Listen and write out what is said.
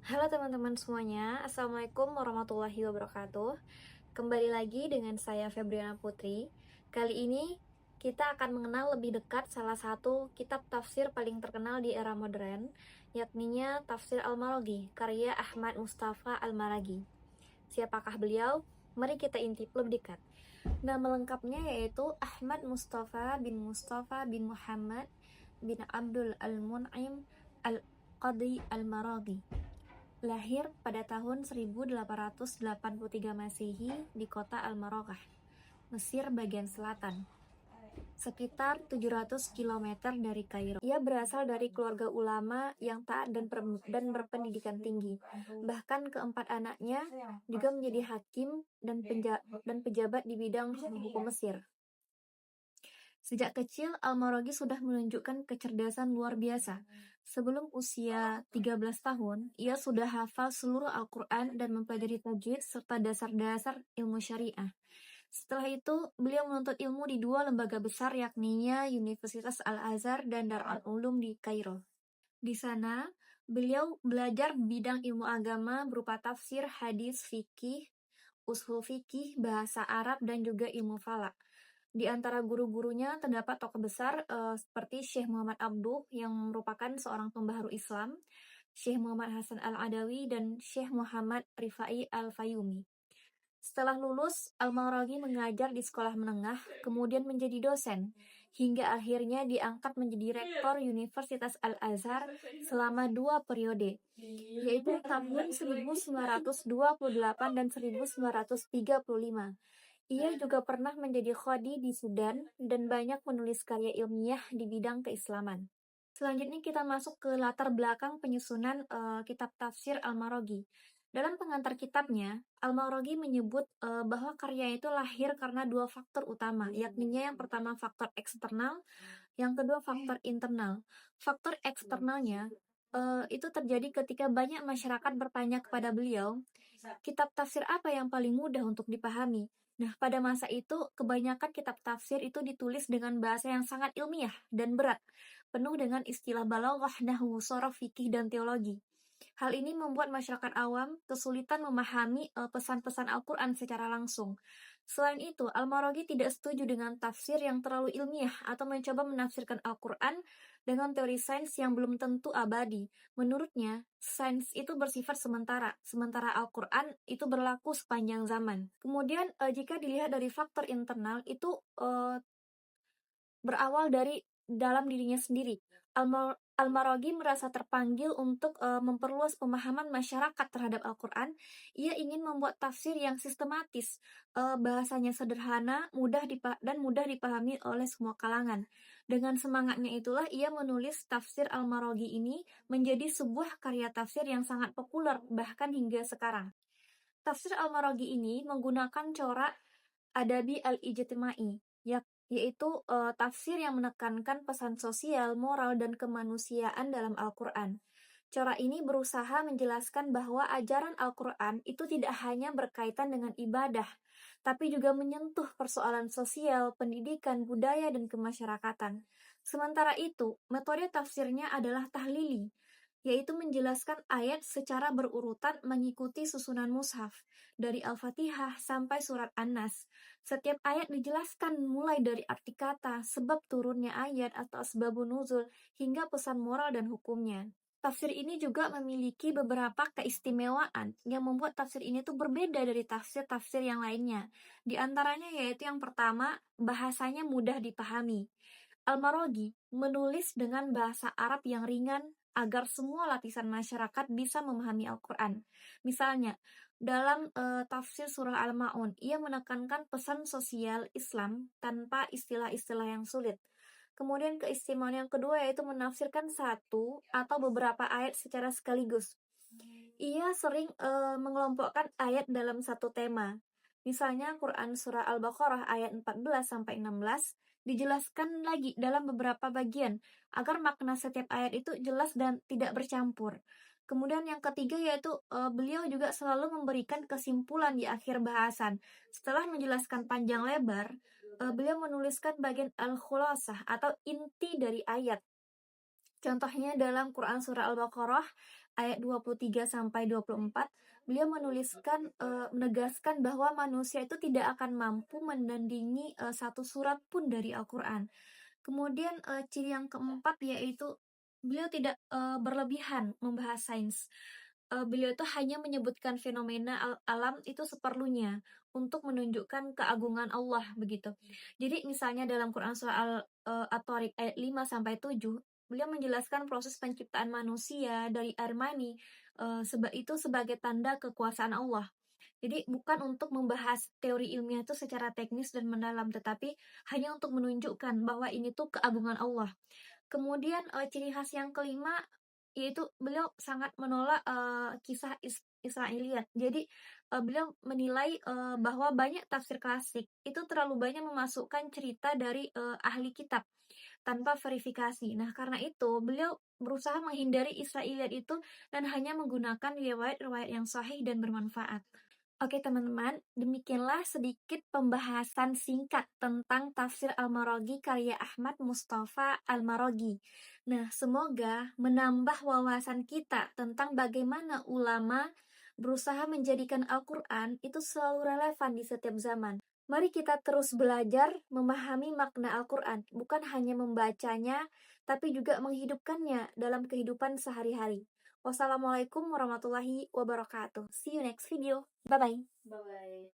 Halo teman-teman semuanya, Assalamualaikum warahmatullahi wabarakatuh. Kembali lagi dengan saya Febriana Putri. Kali ini kita akan mengenal lebih dekat salah satu kitab tafsir paling terkenal di era modern, yakninya Tafsir Al-Maraghi, karya Ahmad Mustafa Al-Maraghi. Siapakah beliau? Mari kita intip lebih dekat. Nama lengkapnya yaitu Ahmad Mustafa bin Muhammad bin Abdul Al-Mun'im Al-Qadi Al-Maraghi. Lahir pada tahun 1883 Masehi di kota Al-Maraqah, Mesir bagian selatan, sekitar 700 km dari Kairo. Ia berasal dari keluarga ulama yang taat dan berpendidikan tinggi. Bahkan keempat anaknya juga menjadi hakim dan pejabat di bidang hukum Mesir. Sejak kecil, Al-Maraghi sudah menunjukkan kecerdasan luar biasa. Sebelum usia 13 tahun, ia sudah hafal seluruh Al-Quran dan mempelajari tajwid serta dasar-dasar ilmu syariah. Setelah itu, beliau menuntut ilmu di dua lembaga besar yakninya Universitas Al-Azhar dan Darul Ulum di Kairo. Di sana, beliau belajar bidang ilmu agama berupa tafsir, hadis, fikih, ushul fikih, bahasa Arab, dan juga ilmu falak. Di antara guru-gurunya terdapat tokoh besar seperti Syekh Muhammad Abduh yang merupakan seorang pembaharu Islam, Syekh Muhammad Hasan Al-Adawi, dan Syekh Muhammad Rifai Al-Fayumi. Setelah lulus, Al-Maraghi mengajar di sekolah menengah, kemudian menjadi dosen, hingga akhirnya diangkat menjadi rektor Universitas Al-Azhar selama 2 periode, yaitu tahun 1928 dan 1935. Ia juga pernah menjadi qadhi di Sudan dan banyak menulis karya ilmiah di bidang keislaman. Selanjutnya kita masuk ke latar belakang penyusunan kitab tafsir Al-Maraghi. Dalam pengantar kitabnya, Al-Maraghi menyebut bahwa karya itu lahir karena dua faktor utama, yakni yang pertama faktor eksternal, yang kedua faktor internal. Faktor eksternalnya itu terjadi ketika banyak masyarakat bertanya kepada beliau, kitab tafsir apa yang paling mudah untuk dipahami? Nah, pada masa itu, kebanyakan kitab tafsir itu ditulis dengan bahasa yang sangat ilmiah dan berat, penuh dengan istilah balaghah, nahwu, shoroh, fikih, dan teologi. Hal ini membuat masyarakat awam kesulitan memahami pesan-pesan Al-Quran secara langsung. Selain itu, Al-Maraghi tidak setuju dengan tafsir yang terlalu ilmiah atau mencoba menafsirkan Al-Quran dengan teori sains yang belum tentu abadi. Menurutnya, sains itu bersifat sementara Al-Quran itu berlaku sepanjang zaman. Kemudian, jika dilihat dari faktor internal, itu berawal dari dalam dirinya sendiri. Al-Maraghi merasa terpanggil untuk memperluas pemahaman masyarakat terhadap Al-Quran. Ia ingin membuat tafsir yang sistematis, bahasanya sederhana, dan mudah dipahami oleh semua kalangan. Dengan semangatnya itulah ia menulis tafsir Al-Maraghi ini menjadi sebuah karya tafsir yang sangat populer bahkan hingga sekarang. Tafsir Al-Maraghi ini menggunakan corak adabi al-ijtimai, yaitu tafsir yang menekankan pesan sosial, moral, dan kemanusiaan dalam Al-Quran. Corak ini berusaha menjelaskan bahwa ajaran Al-Quran itu tidak hanya berkaitan dengan ibadah, tapi juga menyentuh persoalan sosial, pendidikan, budaya, dan kemasyarakatan. Sementara itu, metode tafsirnya adalah tahlili, yaitu menjelaskan ayat secara berurutan mengikuti susunan mushaf, dari Al-Fatihah sampai surat An-Nas. Setiap ayat dijelaskan mulai dari arti kata, sebab turunnya ayat atau asbabun nuzul, hingga pesan moral dan hukumnya. Tafsir ini juga memiliki beberapa keistimewaan yang membuat tafsir ini tuh berbeda dari tafsir-tafsir yang lainnya. Di antaranya yaitu yang pertama, bahasanya mudah dipahami. Al-Maraghi menulis dengan bahasa Arab yang ringan agar semua lapisan masyarakat bisa memahami Al-Quran. Misalnya, dalam tafsir surah Al-Ma'un, ia menekankan pesan sosial Islam tanpa istilah-istilah yang sulit. Kemudian keistimewaan yang kedua yaitu menafsirkan satu atau beberapa ayat secara sekaligus. Ia sering mengelompokkan ayat dalam satu tema. Misalnya Quran Surah Al-Baqarah ayat 14 sampai 16 dijelaskan lagi dalam beberapa bagian agar makna setiap ayat itu jelas dan tidak bercampur. Kemudian yang ketiga yaitu beliau juga selalu memberikan kesimpulan di akhir bahasan. Setelah menjelaskan panjang lebar, beliau menuliskan bagian al-khulasah atau inti dari ayat. Contohnya dalam Quran surah Al-Baqarah ayat 23 sampai 24, beliau menegaskan bahwa manusia itu tidak akan mampu menandingi satu surat pun dari Al-Quran. Kemudian ciri yang keempat yaitu beliau tidak berlebihan membahas sains. Beliau itu hanya menyebutkan fenomena alam itu seperlunya untuk menunjukkan keagungan Allah begitu. Jadi misalnya dalam Quran surah At-Tariq ayat 5 sampai 7, beliau menjelaskan proses penciptaan manusia dari air mani itu sebagai tanda kekuasaan Allah. Jadi bukan untuk membahas teori ilmiah itu secara teknis dan mendalam, tetapi hanya untuk menunjukkan bahwa ini tuh keagungan Allah. Kemudian ciri khas yang kelima yaitu beliau sangat menolak kisah Israiliyat. Jadi beliau menilai bahwa banyak tafsir klasik itu terlalu banyak memasukkan cerita dari ahli kitab tanpa verifikasi. Nah, karena itu beliau berusaha menghindari Israiliyat itu dan hanya menggunakan riwayat-riwayat yang sahih dan bermanfaat. Oke teman-teman, demikianlah sedikit pembahasan singkat tentang tafsir Al-Maraghi karya Ahmad Mustafa Al-Maraghi. Nah, semoga menambah wawasan kita tentang bagaimana ulama berusaha menjadikan Al-Quran itu selalu relevan di setiap zaman. Mari kita terus belajar memahami makna Al-Quran, bukan hanya membacanya, tapi juga menghidupkannya dalam kehidupan sehari-hari. Wassalamualaikum warahmatullahi wabarakatuh. See you next video. Bye-bye. Bye.